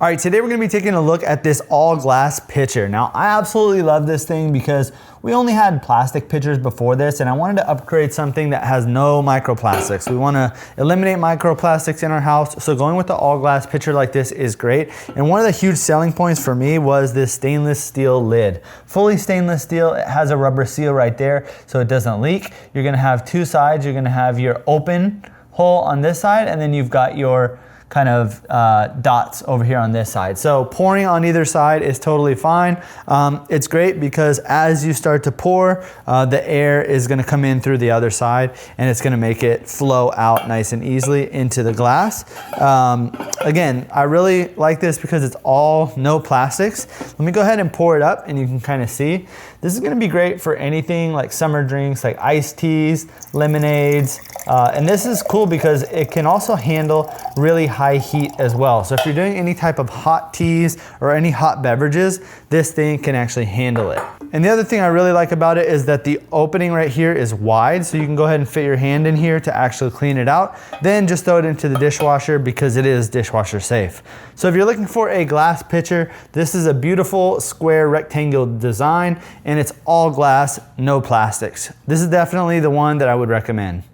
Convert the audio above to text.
All right, today we're gonna be taking a look at this all glass pitcher. Now, I absolutely love this thing because we only had plastic pitchers before this, and I wanted to upgrade something that has no microplastics. We wanna eliminate microplastics in our house, so going with the all glass pitcher like this is great. And one of the huge selling points for me was this stainless steel lid. Fully stainless steel, it has a rubber seal right there so it doesn't leak. You're gonna have two sides. You're gonna have your open hole on this side, and then you've got your kind of dots over here on this side. So pouring on either side is totally fine. It's great because as you start to pour, the air is gonna come in through the other side and it's gonna make it flow out nice and easily into the glass. Again, I really like this because it's all no plastics. Let me go ahead and pour it up and you can kind of see. This is gonna be great for anything like summer drinks, like iced teas, lemonades, and this is cool because it can also handle really high heat as well. So if you're doing any type of hot teas or any hot beverages, this thing can actually handle it. And the other thing I really like about it is that the opening right here is wide, so you can go ahead and fit your hand in here to actually clean it out. Then just throw it into the dishwasher because it is dishwasher safe. So if you're looking for a glass pitcher, this is a beautiful square rectangle design and it's all glass, no plastics. This is definitely the one that I would recommend.